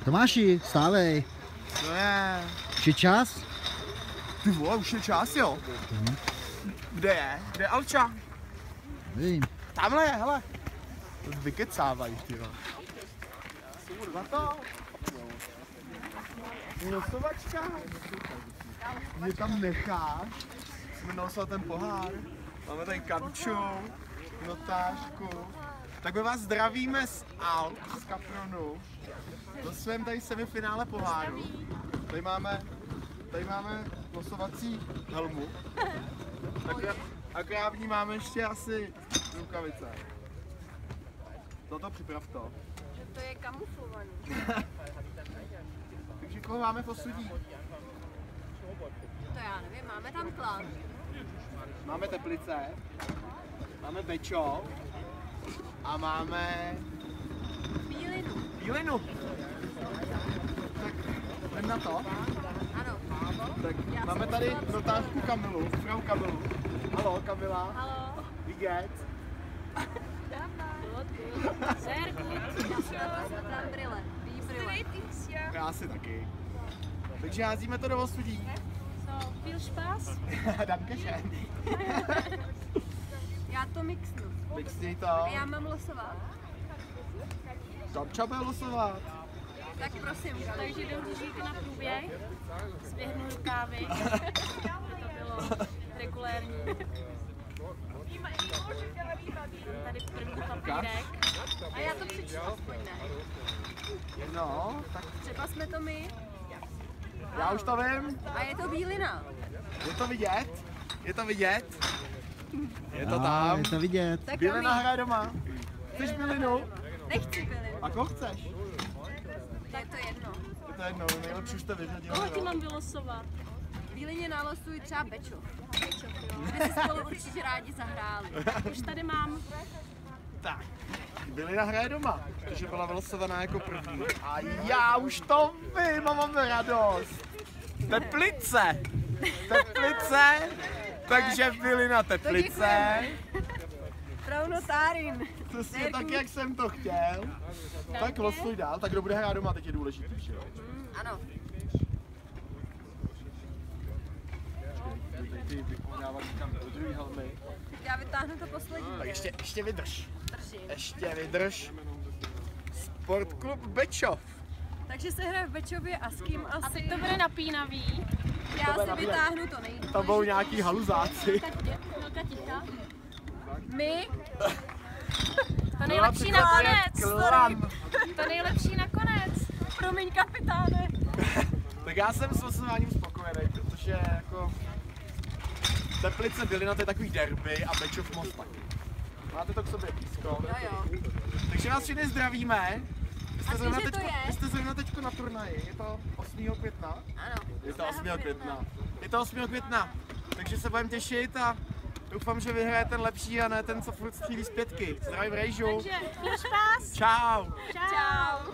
Tomáši, stávej. To je... Už je čas? Ty vole, už je čas, jo? Kde je? Kde je Alča? Nevím. Tamhle je, hele. To vykecávají, ty vole. Kurva to. Nosovačka. Mě tam necháš. Jsme nosil ten pohár. Máme tady Kamču, notářku. Tak my vás zdravíme z Alp, z Kapronu. Do svém tady semifinále poháru. Tady máme losovací helmu. Akorát v ní máme ještě asi rukavice. Toto připrav to. To je kamuflovaný. Takže koho máme posudí? To já nevím, máme tam klan. Máme Teplice, máme Bečov a máme Bílinu. Bílinu. Tak jdem na to. Ano. Tak Já máme jsem tady musela notářku Kamilu, frau Kamilu. Haló Kamila. Halo. Wie geht's? Sehr gut. Já si tam brýle. Brýle. Já asi taky. Takže házíme to do osudí. So, viel Spaß. Dankeschön. Já to mixnu. Mixni to. Já mám losovat. Kamča bude losovat. Tak prosím. Takže jdou díky na průběh. Zběhnu rukávy. To bylo regulérní. Tady první papírek. A já to přečtu aspoň ne. No, tak Třeba jsme to my. já už to vím. A je to bílina. Je to vidět? Je to vidět? Je to A, tam. je to vidět. Tak Bílina hraje doma. Chceš bílinu? Nechci bílinu. A koho chceš? Je to jedno. Je to jedno, nejlepší už to vyřadil. Koho ti mám vylosovat? Bílině nalosuji třeba Bečov. By si spolu určitě rádi zahráli. Už tady mám. Tak, Bílina hraje doma, protože byla vylosovaná jako první. A já už to vím a mám radost. Teplice! Teplice! Takže Bílina Teplice. Frau notárin. Přesně tak, jak jsem to chtěl. Tak losuj dál, tak kdo bude hrát doma, teď je důležitý, že jo? Ano. Ty vykonávat tam do druhý helmy. Já vytáhnu to poslední. Tak ještě vydrž. Držím. Ještě vydrž. Sportklub Bečov. Takže se hraje v Bečově a s kým asi? A teď to bude napínavý. Já si vytáhnu to nejdůležitější. Tam budou nějaký haluzáci. Velká ticha. My? To nejlepší nakonec. Klam. To nejlepší nakonec. Promiň, kapitáne. Tak já jsem s losováním spokojený, protože jako Teplice Bílina to je takový derby a Bečov Most taky. Máte to k sobě blízko. Jo. Takže vás všechny zdravíme. že to je? Vy jste zrovna teďko na turnaji, je to 8. května? Ano. Je to 8. května. Je to 8. května, takže se budeme těšit a doufám, že vyhraje ten lepší a ne ten, co furt střílí z pětky. Zdravím Rejžu. Takže, viel Spaß. Čau. Čau. Čau.